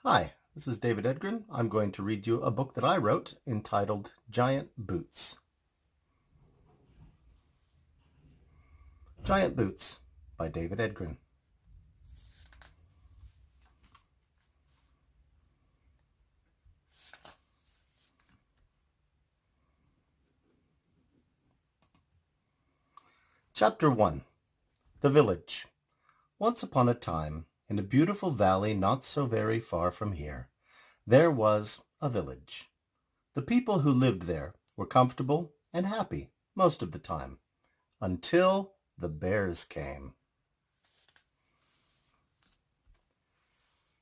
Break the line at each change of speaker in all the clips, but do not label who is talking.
Hi, this is David Edgren. I'm going to read you a book that I wrote entitled Giant Boots. Giant Boots by David Edgren. Chapter 1. The Village. Once upon a time, in a beautiful valley not so very far from here, there was a village. The people who lived there were comfortable and happy most of the time, until the bears came.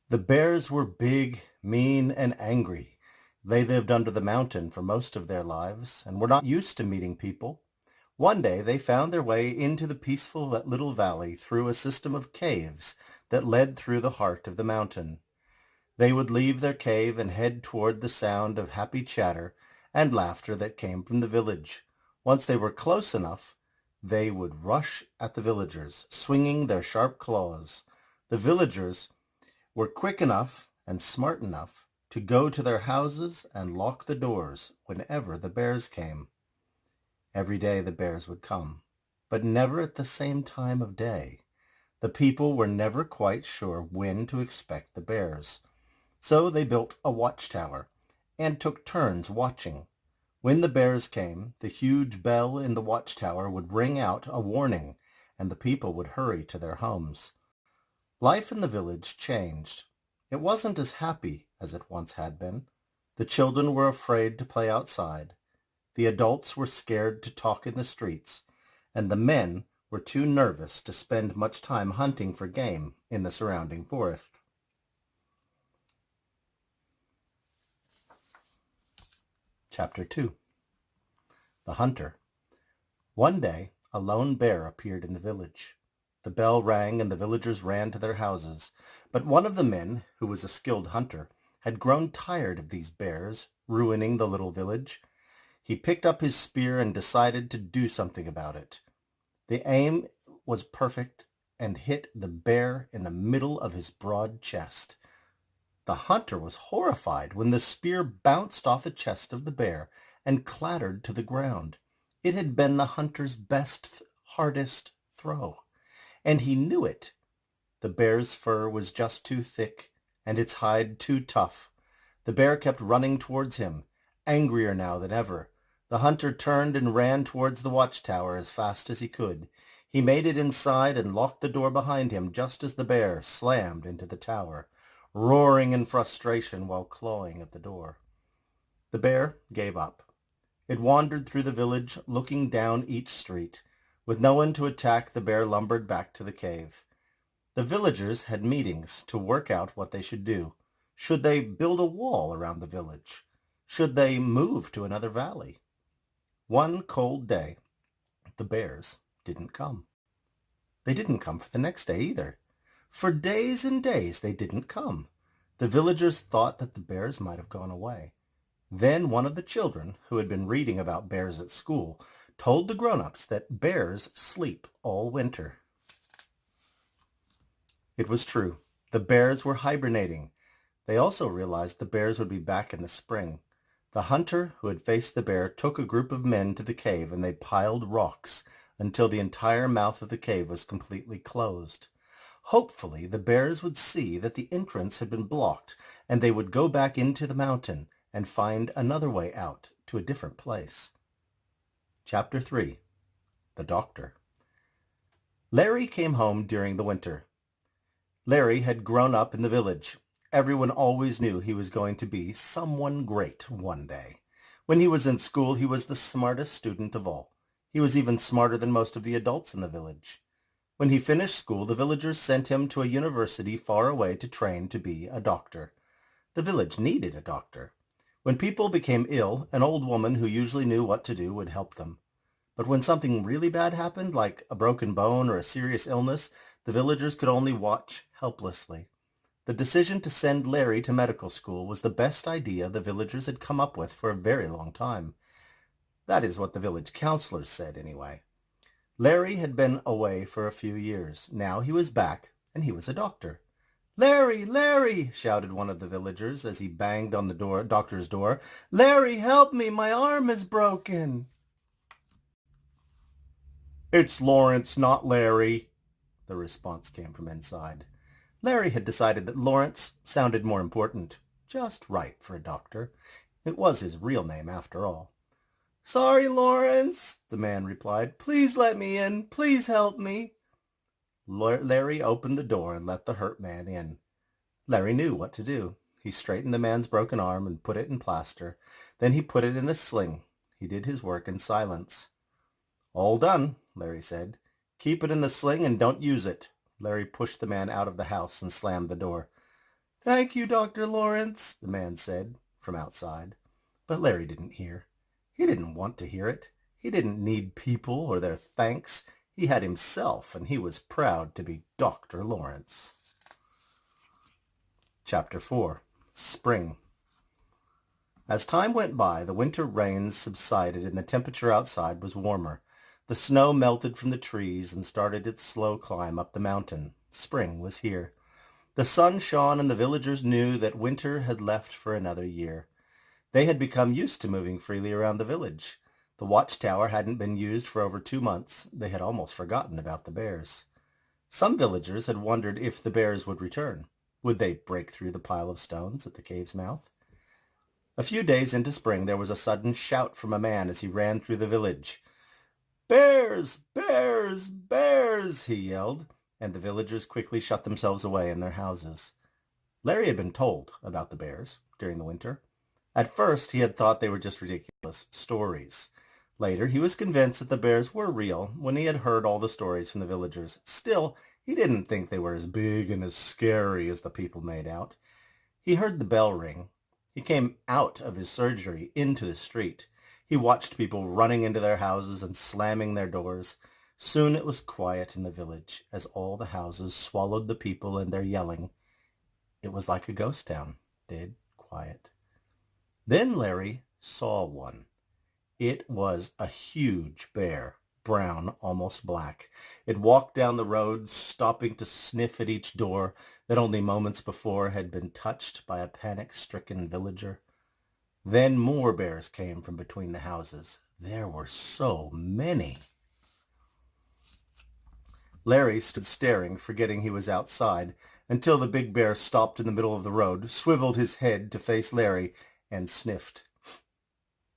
The bears were big, mean, and angry. They lived under the mountain for most of their lives and were not used to meeting people. One day they found their way into the peaceful little valley through a system of caves that led through the heart of the mountain. They would leave their cave and head toward the sound of happy chatter and laughter that came from the village. Once they were close enough, they would rush at the villagers, swinging their sharp claws. The villagers were quick enough and smart enough to go to their houses and lock the doors whenever the bears came. Every day the bears would come, but never at the same time of day. The people were never quite sure when to expect the bears, so they built a watchtower and took turns watching. When the bears came, the huge bell in the watchtower would ring out a warning, and the people would hurry to their homes. Life in the village changed. It wasn't as happy as it once had been. The children were afraid to play outside. The adults were scared to talk in the streets, and the men were too nervous to spend much time hunting for game in the surrounding forest. Chapter 2. The Hunter. One day, a lone bear appeared in the village. The bell rang and the villagers ran to their houses, but one of the men, who was a skilled hunter, had grown tired of these bears ruining the little village. He picked up his spear and decided to do something about it. The aim was perfect and hit the bear in the middle of his broad chest. The hunter was horrified when the spear bounced off the chest of the bear and clattered to the ground. It had been the hunter's best, hardest throw, and he knew it. The bear's fur was just too thick and its hide too tough. The bear kept running towards him, angrier now than ever. The hunter turned and ran towards the watchtower as fast as he could. He made it inside and locked the door behind him just as the bear slammed into the tower, roaring in frustration while clawing at the door. The bear gave up. It wandered through the village, looking down each street. With no one to attack, the bear lumbered back to the cave. The villagers had meetings to work out what they should do. Should they build a wall around the village? Should they move to another valley? One cold day, the bears didn't come. They didn't come for the next day either. For days and days they didn't come. The villagers thought that the bears might have gone away. Then one of the children, who had been reading about bears at school, told the grown-ups that bears sleep all winter. It was true. The bears were hibernating. They also realized the bears would be back in the spring. The hunter who had faced the bear took a group of men to the cave, and they piled rocks until the entire mouth of the cave was completely closed. Hopefully, the bears would see that the entrance had been blocked, and they would go back into the mountain and find another way out to a different place. Chapter 3. The Doctor. Larry came home during the winter. Larry had grown up in the village. Everyone always knew he was going to be someone great one day. When he was in school, he was the smartest student of all. He was even smarter than most of the adults in the village. When he finished school, the villagers sent him to a university far away to train to be a doctor. The village needed a doctor. When people became ill, an old woman who usually knew what to do would help them. But when something really bad happened, like a broken bone or a serious illness, the villagers could only watch helplessly. The decision to send Larry to medical school was the best idea the villagers had come up with for a very long time. That is what the village counselors said, anyway. Larry had been away for a few years. Now he was back, and he was a doctor. "Larry! Larry!" shouted one of the villagers as he banged on the doctor's door. "Larry, help me! My arm is broken!" "It's Lawrence, not Larry," the response came from inside. Larry had decided that Lawrence sounded more important. Just right for a doctor. It was his real name, after all. "Sorry, Lawrence," the man replied. "Please let me in. Please help me." Larry opened the door and let the hurt man in. Larry knew what to do. He straightened the man's broken arm and put it in plaster. Then he put it in a sling. He did his work in silence. "All done," Larry said. "Keep it in the sling and don't use it." Larry pushed the man out of the house and slammed the door. "Thank you, Dr. Lawrence," the man said from outside. But Larry didn't hear. He didn't want to hear it. He didn't need people or their thanks. He had himself, and he was proud to be Dr. Lawrence. Chapter 4. Spring. As time went by, the winter rains subsided and the temperature outside was warmer. The snow melted from the trees and started its slow climb up the mountain. Spring was here. The sun shone and the villagers knew that winter had left for another year. They had become used to moving freely around the village. The watchtower hadn't been used for over 2 months. They had almost forgotten about the bears. Some villagers had wondered if the bears would return. Would they break through the pile of stones at the cave's mouth? A few days into spring, there was a sudden shout from a man as he ran through the village. "Bears! Bears! Bears!" he yelled, and the villagers quickly shut themselves away in their houses. Larry had been told about the bears during the winter. At first, he had thought they were just ridiculous stories. Later, he was convinced that the bears were real when he had heard all the stories from the villagers. Still, he didn't think they were as big and as scary as the people made out. He heard the bell ring. He came out of his surgery into the street. He watched people running into their houses and slamming their doors. Soon it was quiet in the village as all the houses swallowed the people and their yelling. It was like a ghost town, dead quiet. Then Larry saw one. It was a huge bear, brown, almost black. It walked down the road, stopping to sniff at each door that only moments before had been touched by a panic-stricken villager. Then more bears came from between the houses. There were so many. Larry stood staring, forgetting he was outside, until the big bear stopped in the middle of the road, swiveled his head to face Larry, and sniffed.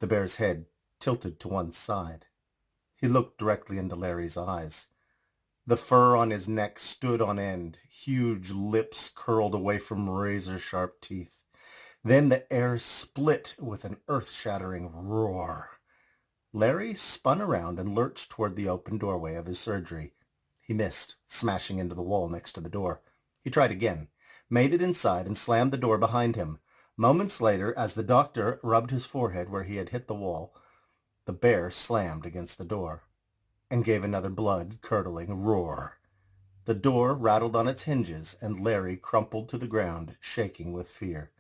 The bear's head tilted to one side. He looked directly into Larry's eyes. The fur on his neck stood on end. Huge lips curled away from razor-sharp teeth. Then the air split with an earth-shattering roar. Larry spun around and lurched toward the open doorway of his surgery. He missed, smashing into the wall next to the door. He tried again, made it inside, and slammed the door behind him. Moments later, as the doctor rubbed his forehead where he had hit the wall, the bear slammed against the door and gave another blood-curdling roar. The door rattled on its hinges, and Larry crumpled to the ground, shaking with fear.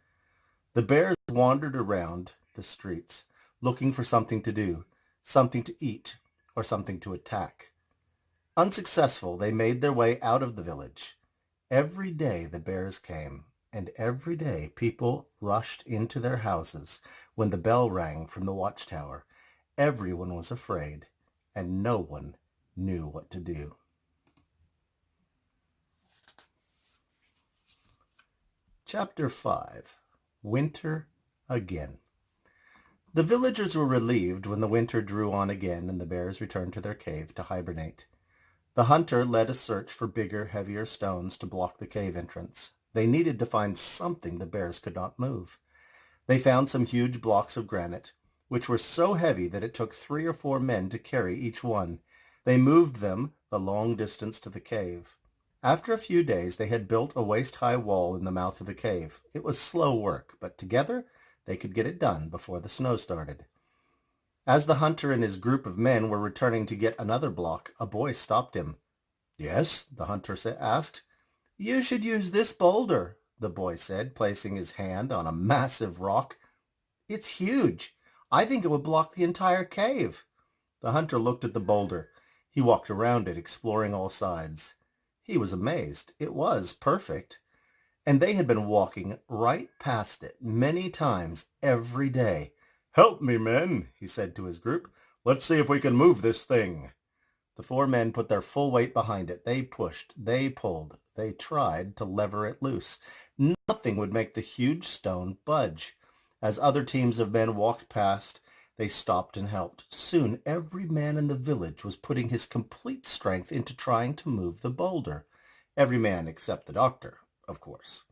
The bears wandered around the streets, looking for something to do, something to eat, or something to attack. Unsuccessful, they made their way out of the village. Every day the bears came, and every day people rushed into their houses when the bell rang from the watchtower. Everyone was afraid, and no one knew what to do. Chapter 5. Winter Again. The villagers were relieved when the winter drew on again and the bears returned to their cave to hibernate. The hunter led a search for bigger, heavier stones to block the cave entrance. They needed to find something the bears could not move. They found some huge blocks of granite, which were so heavy that it took 3 or 4 men to carry each one. They moved them the long distance to the cave. After a few days, they had built a waist-high wall in the mouth of the cave. It was slow work, but together they could get it done before the snow started. As the hunter and his group of men were returning to get another block, a boy stopped him. "Yes?" the hunter asked. "You should use this boulder," the boy said, placing his hand on a massive rock. "It's huge. I think it would block the entire cave." The hunter looked at the boulder. He walked around it, exploring all sides. He was amazed. It was perfect. and they had been walking right past it many times every day. "Help me, men," he said to his group. "Let's see if we can move this thing." The 4 men put their full weight behind it. They pushed, they pulled, they tried to lever it loose. Nothing would make the huge stone budge. As other teams of men walked past, they stopped and helped. Soon every man in the village was putting his complete strength into trying to move the boulder. Every man except the doctor, of course.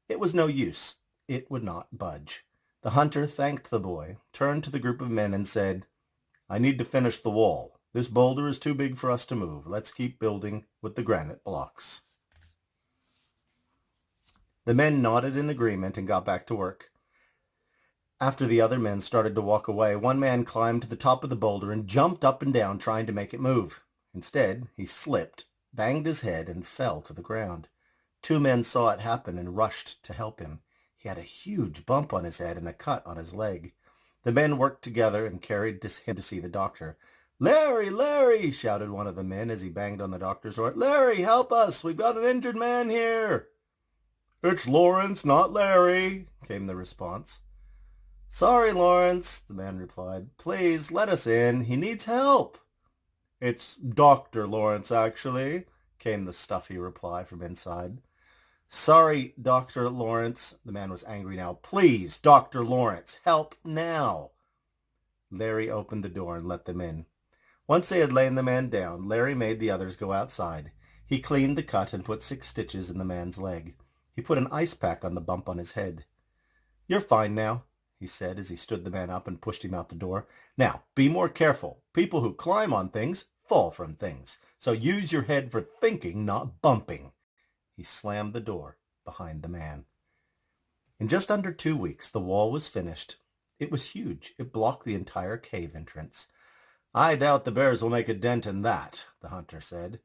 It was no use. It would not budge. The hunter thanked the boy, turned to the group of men and said, "I need to finish the wall. This boulder is too big for us to move. Let's keep building with the granite blocks." The men nodded in agreement and got back to work. After the other men started to walk away, one man climbed to the top of the boulder and jumped up and down trying to make it move. Instead, he slipped, banged his head, and fell to the ground. 2 men saw it happen and rushed to help him. He had a huge bump on his head and a cut on his leg. The men worked together and carried him to see the doctor. "Larry, Larry!" shouted one of the men as he banged on the doctor's door. "Larry, help us! We've got an injured man here!" "It's Lawrence, not Larry," came the response. "Sorry, Lawrence," the man replied. "Please, let us in. He needs help." "It's Dr. Lawrence, actually," came the stuffy reply from inside. "Sorry, Dr. Lawrence." The man was angry now. "Please, Dr. Lawrence, help now." Larry opened the door and let them in. Once they had lain the man down, Larry made the others go outside. He cleaned the cut and put 6 stitches in the man's leg. He put an ice pack on the bump on his head. "You're fine now," he said as he stood the man up and pushed him out the door. "Now, be more careful. People who climb on things fall from things. So use your head for thinking, not bumping." He slammed the door behind the man. In just under 2 weeks, the wall was finished. It was huge. It blocked the entire cave entrance. "I doubt the bears will make a dent in that," the hunter said.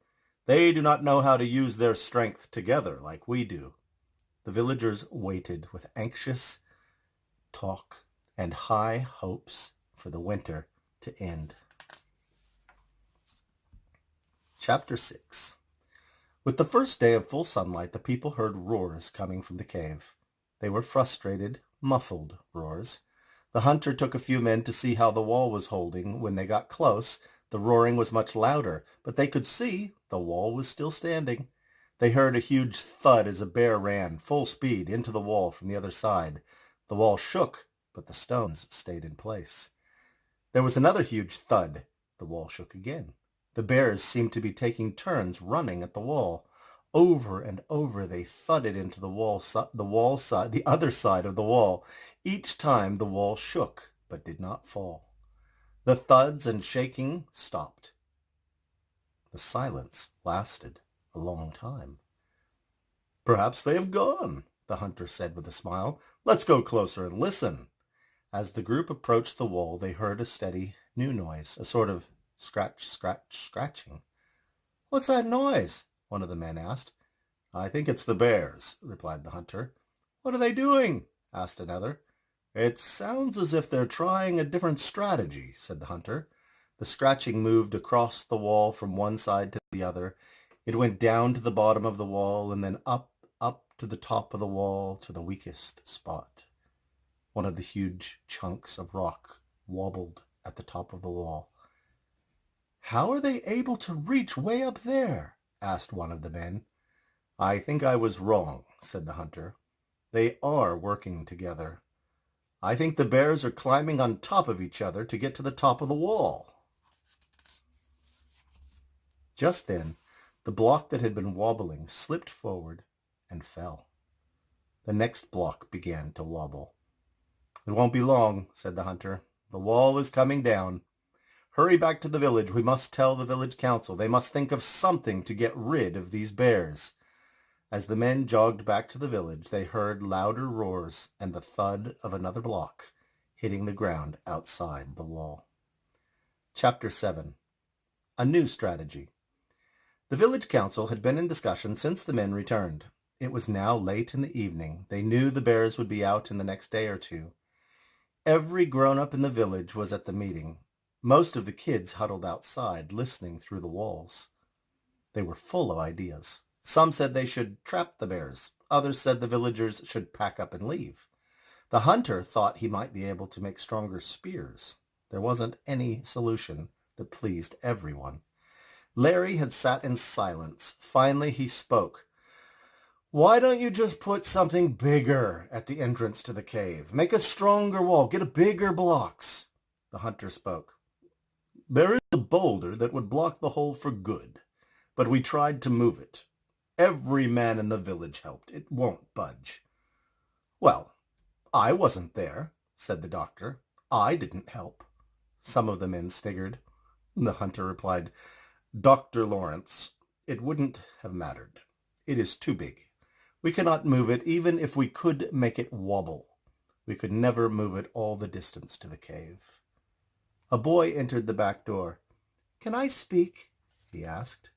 "They do not know how to use their strength together like we do." The villagers waited with anxious talk and high hopes for the winter to end. Chapter 6. With the first day of full sunlight, the people heard roars coming from the cave. They were frustrated, muffled roars. The hunter took a few men to see how the wall was holding. When they got close, the roaring was much louder, but they could see the wall was still standing. They heard a huge thud as a bear ran full speed into the wall from the other side. The wall shook, but the stones stayed in place. There was another huge thud. The wall shook again. The bears seemed to be taking turns running at the wall. Over and over they thudded into the other side of the wall. Each time the wall shook, but did not fall. The thuds and shaking stopped. The silence lasted a long time. "Perhaps they have gone," the hunter said with a smile. "Let's go closer and listen." As the group approached the wall, they heard a steady new noise, a sort of scratch, scratch, scratching. "What's that noise?" one of the men asked. "I think it's the bears," replied the hunter. "What are they doing?" asked another. "It sounds as if they're trying a different strategy," said the hunter. The scratching moved across the wall from one side to the other. It went down to the bottom of the wall and then up to the top of the wall to the weakest spot. One of the huge chunks of rock wobbled at the top of the wall. "How are they able to reach way up there?" asked one of the men. "I think I was wrong," said the hunter. "They are working together. I think the bears are climbing on top of each other to get to the top of the wall." Just then, the block that had been wobbling slipped forward and fell. The next block began to wobble. "It won't be long," said the hunter. "The wall is coming down. Hurry back to the village. We must tell the village council. They must think of something to get rid of these bears." As the men jogged back to the village, they heard louder roars and the thud of another block hitting the ground outside the wall. Chapter 7. A New Strategy. The village council had been in discussion since the men returned. It was now late in the evening. They knew the bears would be out in the next day or two. Every grown-up in the village was at the meeting. Most of the kids huddled outside, listening through the walls. They were full of ideas. Some said they should trap the bears. Others said the villagers should pack up and leave. The hunter thought he might be able to make stronger spears. There wasn't any solution that pleased everyone. Larry had sat in silence. Finally he spoke. "Why don't you just put something bigger at the entrance to the cave? Make a stronger wall. Get a bigger blocks." The hunter spoke. "There is a boulder that would block the hole for good, but we tried to move it. Every man in the village helped. It won't budge." "Well, I wasn't there," said the doctor. "I didn't help." Some of the men sniggered. The hunter replied, "Dr. Lawrence, it wouldn't have mattered. It is too big. We cannot move it even if we could make it wobble. We could never move it all the distance to the cave." A boy entered the back door. "Can I speak?" he asked.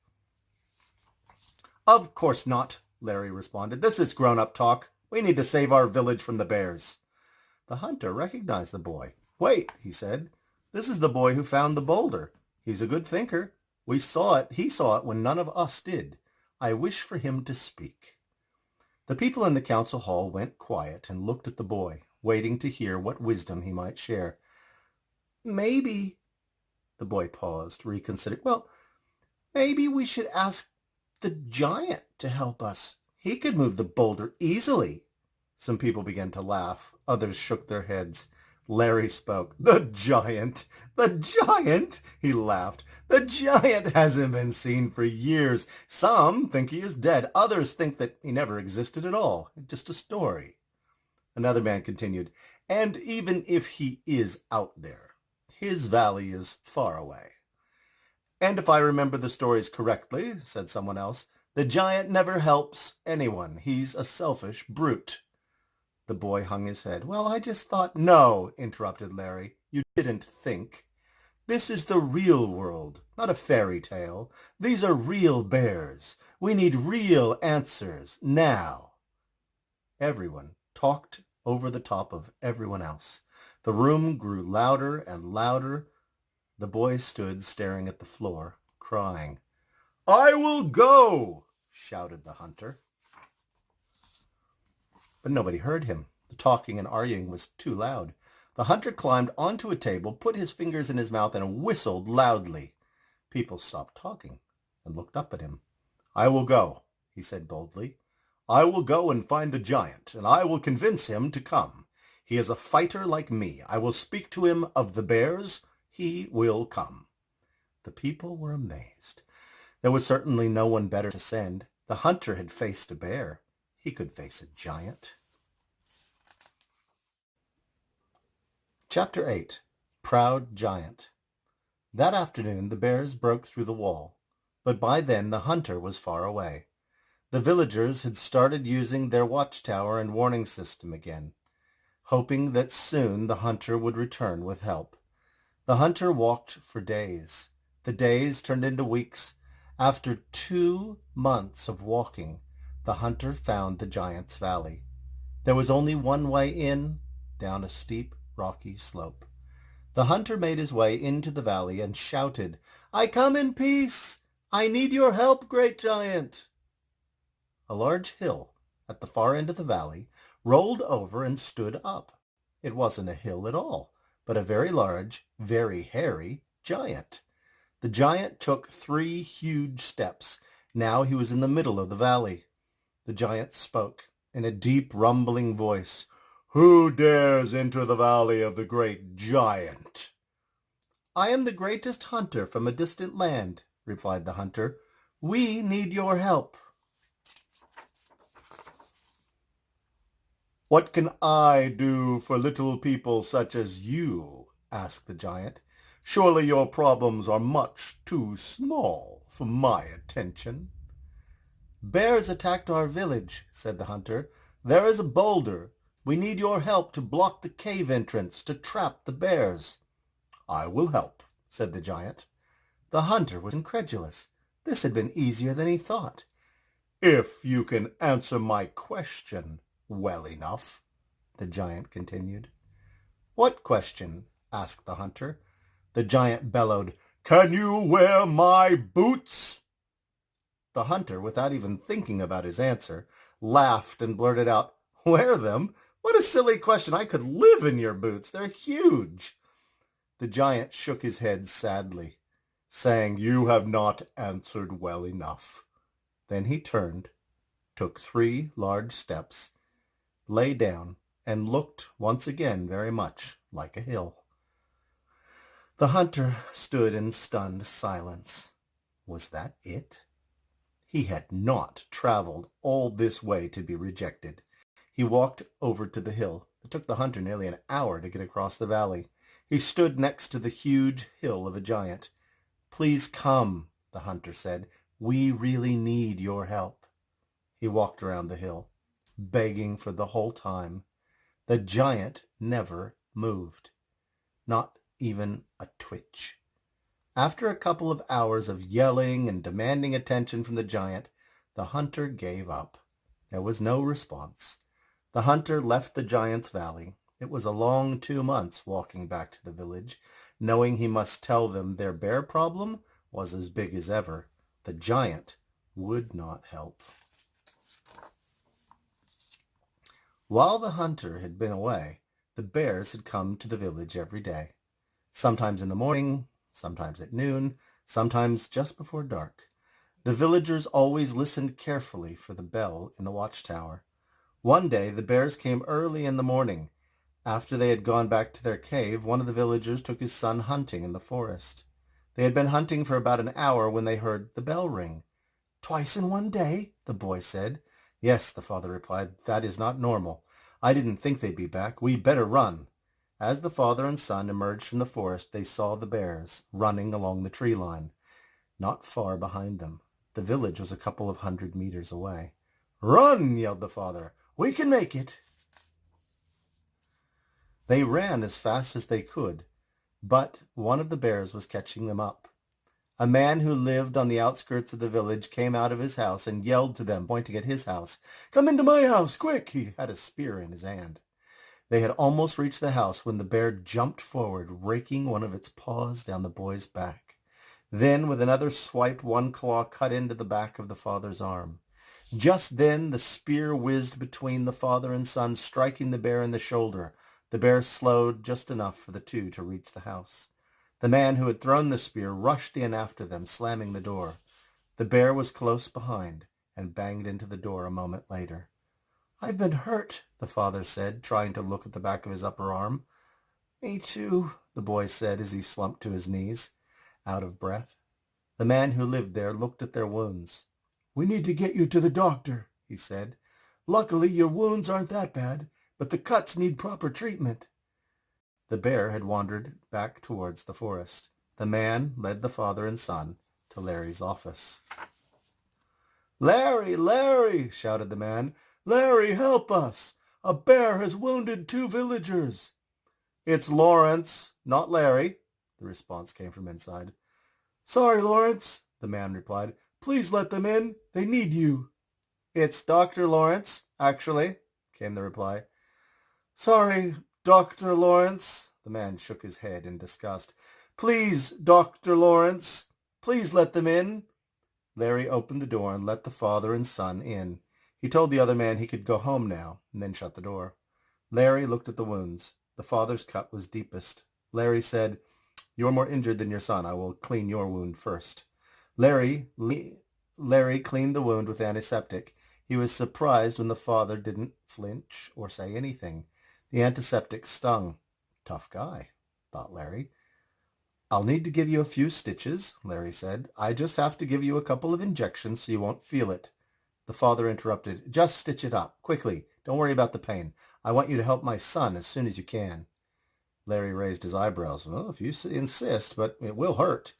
"Of course not," Larry responded. "This is grown-up talk. We need to save our village from the bears." The hunter recognized the boy. "Wait," he said. "This is the boy who found the boulder. He's a good thinker. We saw it. He saw it when none of us did. I wish for him to speak." The people in the council hall went quiet and looked at the boy, waiting to hear what wisdom he might share. "Maybe," the boy paused, reconsidered. "Well, maybe we should ask the giant to help us. He could move the boulder easily." Some people began to laugh. Others shook their heads. Larry spoke. "The giant! The giant!" He laughed. "The giant hasn't been seen for years. Some think he is dead. Others think that he never existed at all. Just a story." Another man continued, "And even if he is out there, his valley is far away." "And if I remember the stories correctly," said someone else, "the giant never helps anyone. He's a selfish brute." The boy hung his head. "Well, I just thought—" "No," interrupted Larry. "You didn't think. This is the real world, not a fairy tale. These are real bears. We need real answers now." Everyone talked over the top of everyone else. The room grew louder and louder. The boy stood staring at the floor, crying. "I will go!" shouted the hunter. But nobody heard him. The talking and arguing was too loud. The hunter climbed onto a table, put his fingers in his mouth, and whistled loudly. People stopped talking and looked up at him. "I will go," he said boldly. "I will go and find the giant, and I will convince him to come. He is a fighter like me. I will speak to him of the bears. He will come." The people were amazed. There was certainly no one better to send. The hunter had faced a bear. He could face a giant. Chapter 8. Proud Giant. That afternoon the bears broke through the wall, but by then the hunter was far away. The villagers had started using their watchtower and warning system again, hoping that soon the hunter would return with help. The hunter walked for days. The days turned into weeks. After 2 months of walking, the hunter found the giant's valley. There was only one way in, down a steep, rocky slope. The hunter made his way into the valley and shouted, "I come in peace! I need your help, great giant!" A large hill at the far end of the valley rolled over and stood up. It wasn't a hill at all, but a very large, very hairy giant. The giant took 3 huge steps. Now he was in the middle of the valley. The giant spoke in a deep, rumbling voice. "Who dares enter the valley of the great giant?" "I am the greatest hunter from a distant land," replied the hunter. "We need your help." "What can I do for little people such as you?" asked the giant. "Surely your problems are much too small for my attention." "Bears attacked our village," said the hunter. "There is a boulder. We need your help to block the cave entrance, to trap the bears." "I will help," said the giant. The hunter was incredulous. This had been easier than he thought. "If you can answer my question well enough," the giant continued. "What question?" asked the hunter. The giant bellowed, "Can you wear my boots?" The hunter, without even thinking about his answer, laughed and blurted out, "Wear them? What a silly question. I could live in your boots. They're huge." The giant shook his head sadly, saying, "You have not answered well enough." Then he turned, took 3 large steps, lay down, and looked once again very much like a hill. The hunter stood in stunned silence. Was that it? He had not traveled all this way to be rejected. He walked over to the hill. It took the hunter nearly an hour to get across the valley. He stood next to the huge hill of a giant. "Please come," the hunter said. "We really need your help." He walked around the hill, begging for the whole time. The giant never moved, not even a twitch. After a couple of hours of yelling and demanding attention from the giant, the hunter gave up. There was no response. The hunter left the giant's valley. It was a long 2 months walking back to the village, knowing he must tell them their bear problem was as big as ever. The giant would not help. While the hunter had been away, the bears had come to the village every day, sometimes in the morning, sometimes at noon, sometimes just before dark. The villagers always listened carefully for the bell in the watchtower. One day the bears came early in the morning. After they had gone back to their cave, one of the villagers took his son hunting in the forest. They had been hunting for about an hour when they heard the bell ring. "Twice in one day?" the boy said. "Yes," the father replied. "That is not normal. I didn't think they'd be back. We better run." As the father and son emerged from the forest, they saw the bears running along the tree line, not far behind them. The village was a couple of 100 meters away. "Run!" yelled the father. "We can make it." They ran as fast as they could, but one of the bears was catching them up. A man who lived on the outskirts of the village came out of his house and yelled to them, pointing at his house. "Come into my house, quick!" He had a spear in his hand. They had almost reached the house when the bear jumped forward, raking one of its paws down the boy's back. Then, with another swipe, one claw cut into the back of the father's arm. Just then, the spear whizzed between the father and son, striking the bear in the shoulder. The bear slowed just enough for the two to reach the house. The man who had thrown the spear rushed in after them, slamming the door. The bear was close behind and banged into the door a moment later. "I've been hurt," the father said, trying to look at the back of his upper arm. "Me too," the boy said as he slumped to his knees, out of breath. The man who lived there looked at their wounds. "We need to get you to the doctor," he said. "Luckily, your wounds aren't that bad, but the cuts need proper treatment." The bear had wandered back towards the forest. The man led the father and son to Larry's office. "Larry, Larry!" shouted the man. "Larry, help us! A bear has wounded 2 villagers." "It's Lawrence, not Larry," the response came from inside. "Sorry, Lawrence," the man replied. "Please let them in. They need you." "It's Dr. Lawrence, actually," came the reply. "Sorry, Dr. Lawrence." The man shook his head in disgust. "Please, Dr. Lawrence, please let them in." Larry opened the door and let the father and son in. He told the other man he could go home now, and then shut the door. Larry looked at the wounds. The father's cut was deepest. Larry said, "You're more injured than your son. I will clean your wound first." Larry cleaned the wound with antiseptic. He was surprised when the father didn't flinch or say anything. The antiseptic stung. "Tough guy," thought Larry. "I'll need to give you a few stitches," Larry said. "I just have to give you a couple of injections so you won't feel it." The father interrupted. "Just stitch it up, quickly. Don't worry about the pain. I want you to help my son as soon as you can." Larry raised his eyebrows. "Well, if you insist, but it will hurt."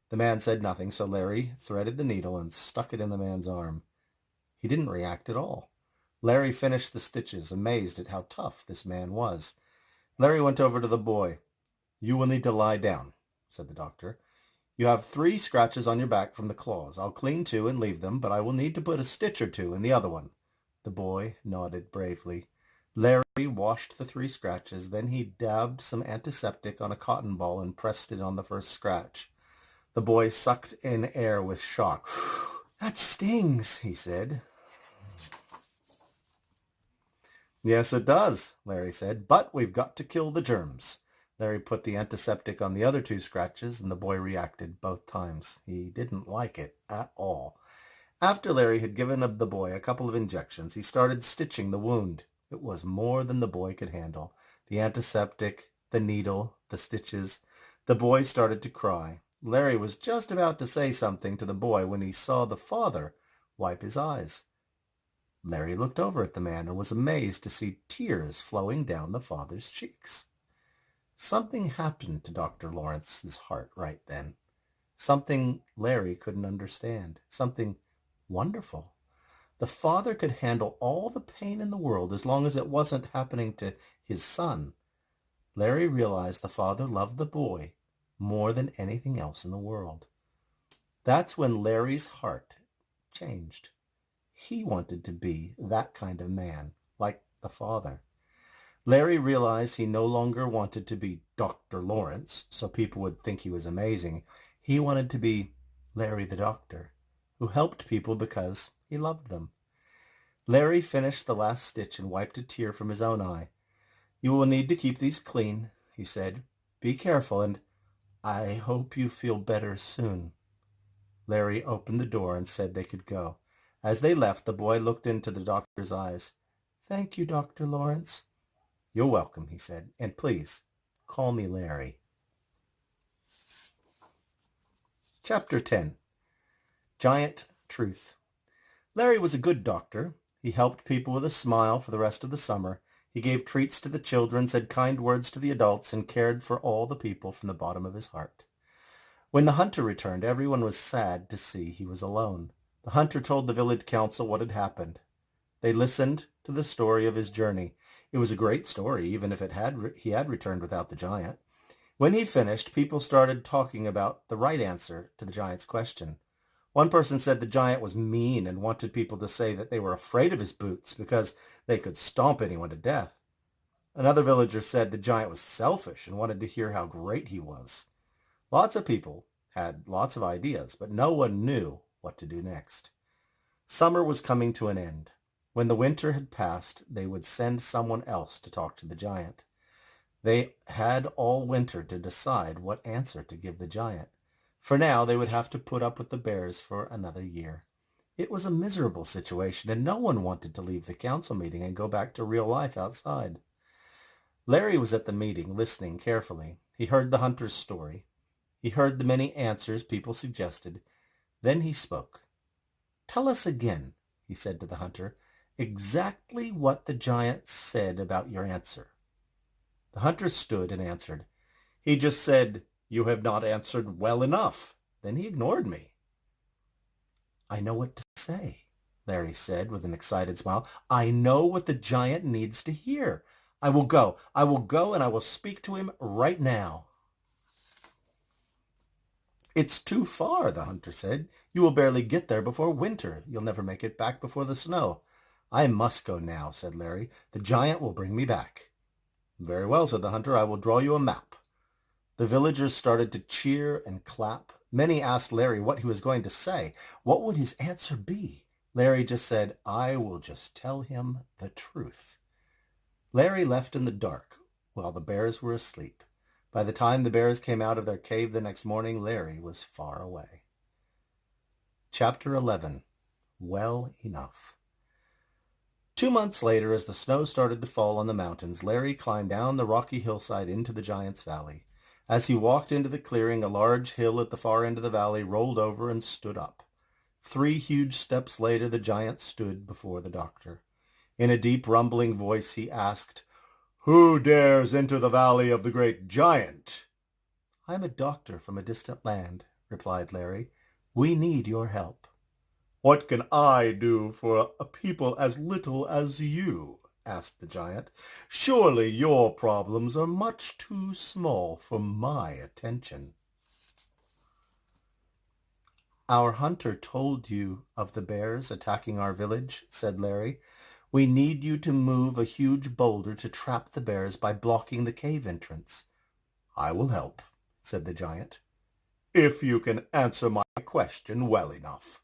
The man said nothing, so Larry threaded the needle and stuck it in the man's arm. He didn't react at all. Larry finished the stitches, amazed at how tough this man was. Larry went over to the boy. "You will need to lie down," said the doctor. "You have 3 scratches on your back from the claws. I'll clean 2 and leave them, but I will need to put a stitch or 2 in the other one." The boy nodded bravely. Larry washed the 3 scratches. Then he dabbed some antiseptic on a cotton ball and pressed it on the first scratch. The boy sucked in air with shock. That stings, he said. Yes, it does, Larry said, but we've got to kill the germs. Larry put the antiseptic on the other two scratches, and the boy reacted both times. He didn't like it at all. After Larry had given the boy a couple of injections, he started stitching the wound. It was more than the boy could handle. The antiseptic, the needle, the stitches. The boy started to cry. Larry was just about to say something to the boy when he saw the father wipe his eyes. Larry looked over at the man and was amazed to see tears flowing down the father's cheeks. Something happened to Dr. Lawrence's heart right then. Something Larry couldn't understand. Something wonderful. The father could handle all the pain in the world as long as it wasn't happening to his son. Larry realized the father loved the boy more than anything else in the world. That's when Larry's heart changed. He wanted to be that kind of man, like the father. Larry realized he no longer wanted to be Dr. Lawrence, so people would think he was amazing. He wanted to be Larry the doctor, who helped people because he loved them. Larry finished the last stitch and wiped a tear from his own eye. "You will need to keep these clean," he said. "Be careful, and I hope you feel better soon." Larry opened the door and said they could go. As they left, the boy looked into the doctor's eyes. "Thank you, Dr. Lawrence." "You're welcome," he said, "and please, call me Larry." Chapter 10. Giant Truth. Larry was a good doctor. He helped people with a smile for the rest of the summer. He gave treats to the children, said kind words to the adults, and cared for all the people from the bottom of his heart. When the hunter returned, everyone was sad to see he was alone. The hunter told the village council what had happened. They listened to the story of his journey. It was a great story, even if he had returned without the giant. When he finished, people started talking about the right answer to the giant's question. One person said the giant was mean and wanted people to say that they were afraid of his boots because they could stomp anyone to death. Another villager said the giant was selfish and wanted to hear how great he was. Lots of people had lots of ideas, but no one knew what to do next. Summer was coming to an end. When the winter had passed, they would send someone else to talk to the giant. They had all winter to decide what answer to give the giant. For now, they would have to put up with the bears for another year. It was a miserable situation, and no one wanted to leave the council meeting and go back to real life outside. Larry was at the meeting, listening carefully. He heard the hunter's story. He heard the many answers people suggested. Then he spoke. "Tell us again," he said to the hunter, "exactly what the giant said about your answer." The hunter stood and answered. "He just said, 'You have not answered well enough.' Then he ignored me." "I know what to say," Larry said with an excited smile. "I know what the giant needs to hear. I will go, and I will speak to him right now." "It's too far," the hunter said. "You will barely get there before winter. You'll never make it back before the snow." "I must go now," said Larry. "The giant will bring me back." "Very well," said the hunter. "I will draw you a map." The villagers started to cheer and clap. Many asked Larry what he was going to say. What would his answer be? Larry just said, "I will just tell him the truth." Larry left in the dark while the bears were asleep. By the time the bears came out of their cave the next morning, Larry was far away. Chapter 11. Well Enough. 2 months later, as the snow started to fall on the mountains, Larry climbed down the rocky hillside into the giant's valley. As he walked into the clearing, a large hill at the far end of the valley rolled over and stood up. 3 huge steps later, the giant stood before the doctor. In a deep, rumbling voice, he asked, "Who dares enter the valley of the great giant?" "I am a doctor from a distant land," replied Larry. "We need your help." "What can I do for a people as little as you?" asked the giant. "Surely your problems are much too small for my attention." "Our hunter told you of the bears attacking our village," said Larry. "We need you to move a huge boulder to trap the bears by blocking the cave entrance." "I will help," said the giant, "if you can answer my question well enough."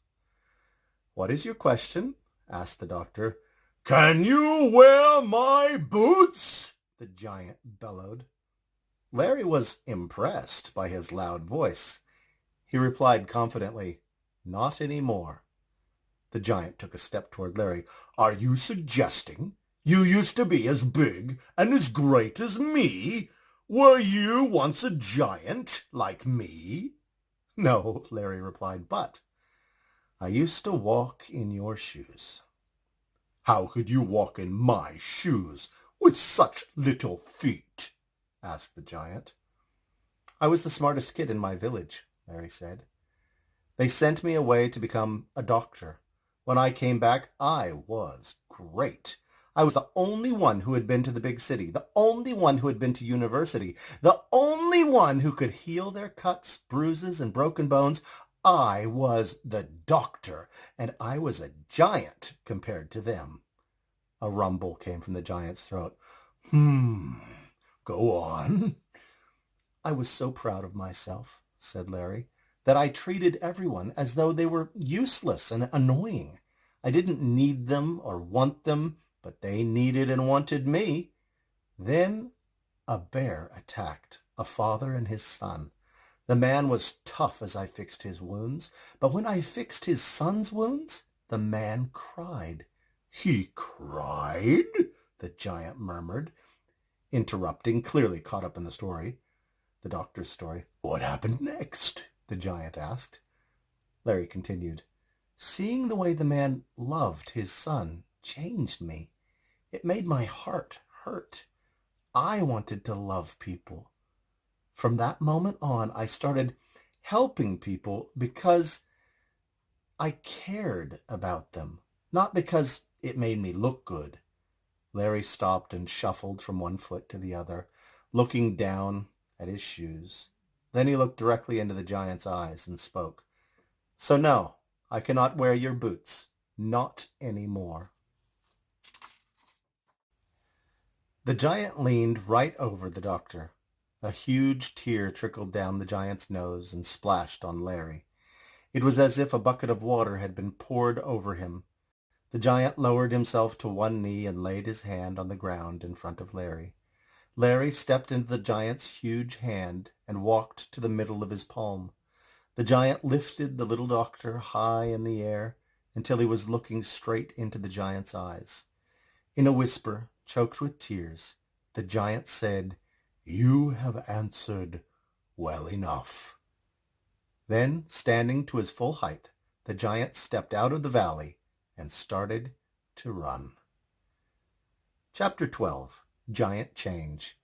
"What is your question?" asked the doctor. "Can you wear my boots?" the giant bellowed. Larry was impressed by his loud voice. He replied confidently, "Not any more." The giant took a step toward Larry. "Are you suggesting you used to be as big and as great as me? Were you once a giant like me?" "No," Larry replied, "but I used to walk in your shoes." "How could you walk in my shoes with such little feet?" asked the giant. "I was the smartest kid in my village," Larry said. "They sent me away to become a doctor. When I came back, I was great. I was the only one who had been to the big city, the only one who had been to university, the only one who could heal their cuts, bruises, and broken bones. I was the doctor, and I was a giant compared to them." A rumble came from the giant's throat. Go on." "I was so proud of myself," said Larry, "that I treated everyone as though they were useless and annoying. I didn't need them or want them, but they needed and wanted me. Then a bear attacked a father and his son. The man was tough as I fixed his wounds, but when I fixed his son's wounds, the man cried." "He cried?" the giant murmured, interrupting, clearly caught up in the story. The doctor's story. "What happened next?" the giant asked. Larry continued. "Seeing the way the man loved his son changed me. It made my heart hurt. I wanted to love people. From that moment on, I started helping people because I cared about them, not because it made me look good." Larry stopped and shuffled from one foot to the other, looking down at his shoes. Then he looked directly into the giant's eyes and spoke. "So no, I cannot wear your boots. Not any more." The giant leaned right over the doctor. A huge tear trickled down the giant's nose and splashed on Larry. It was as if a bucket of water had been poured over him. The giant lowered himself to one knee and laid his hand on the ground in front of Larry. Larry stepped into the giant's huge hand and walked to the middle of his palm. The giant lifted the little doctor high in the air until he was looking straight into the giant's eyes. In a whisper, choked with tears, the giant said, "You have answered well enough." Then, standing to his full height, the giant stepped out of the valley and started to run. Chapter 12. Giant Change.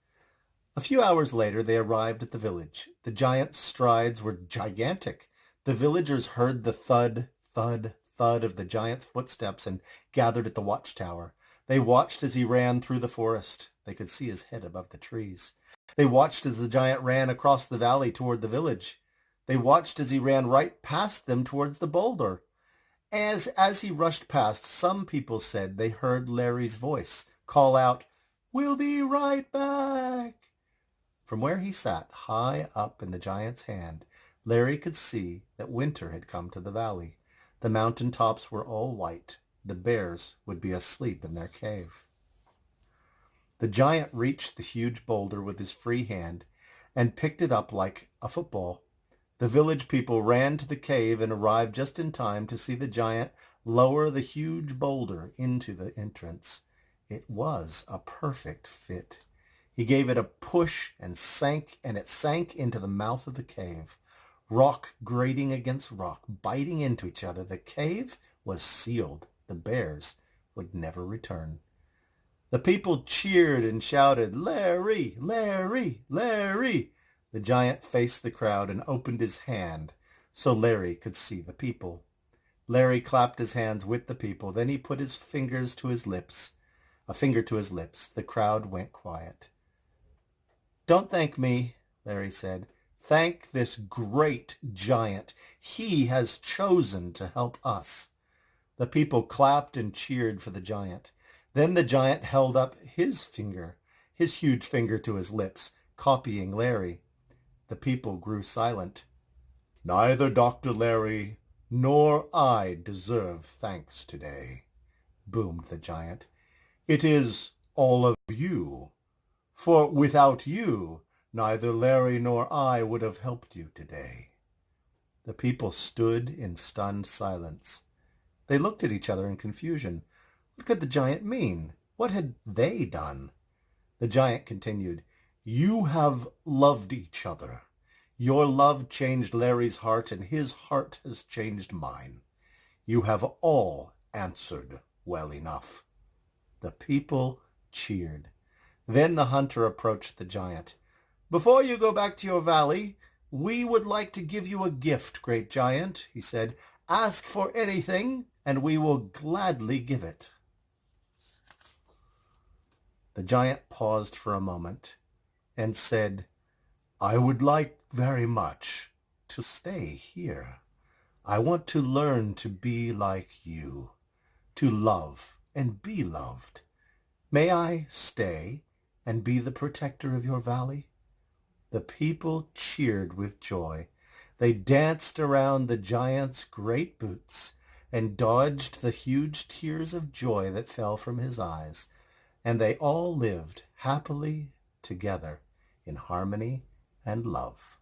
A few hours later, they arrived at the village. The giant's strides were gigantic. The villagers heard the thud, thud, thud of the giant's footsteps and gathered at the watchtower. They watched as he ran through the forest. They could see his head above the trees. They watched as the giant ran across the valley toward the village. They watched as he ran right past them towards the boulder. As he rushed past, some people said they heard Larry's voice call out, "We'll be right back." From where he sat, high up in the giant's hand, Larry could see that winter had come to the valley. The mountain tops were all white. The bears would be asleep in their cave. The giant reached the huge boulder with his free hand and picked it up like a football. The village people ran to the cave and arrived just in time to see the giant lower the huge boulder into the entrance. It was a perfect fit. He gave it a push and it sank into the mouth of the cave. Rock grating against rock, biting into each other. The cave was sealed. The bears would never return. The people cheered and shouted, "Larry, Larry, Larry!" The giant faced the crowd and opened his hand so Larry could see the people. Larry clapped his hands with the people. Then he put his fingers to his lips. A finger to his lips. The crowd went quiet. "Don't thank me," Larry said. "Thank this great giant. He has chosen to help us." The people clapped and cheered for the giant. Then the giant held up his finger, his huge finger to his lips, copying Larry. The people grew silent. Neither Dr. Larry Nor I deserve thanks today, boomed the giant. It is all of you, for without you, neither Larry nor I would have helped you today. The people stood in stunned silence. They looked at each other in confusion. What could the giant mean? What had they done? The giant continued, You have loved each other. Your love changed Larry's heart, and his heart has changed mine. You have all answered well enough. The people cheered. Then the hunter approached the giant. Before you go back to your valley, we would like to give you a gift, great giant, he said. Ask for anything, and we will gladly give it. The giant paused for a moment and said, I would like very much to stay here. I want to learn to be like you, to love and be loved. May I stay and be the protector of your valley? The people cheered with joy. They danced around the giant's great boots and dodged the huge tears of joy that fell from his eyes, and they all lived happily together in harmony and love.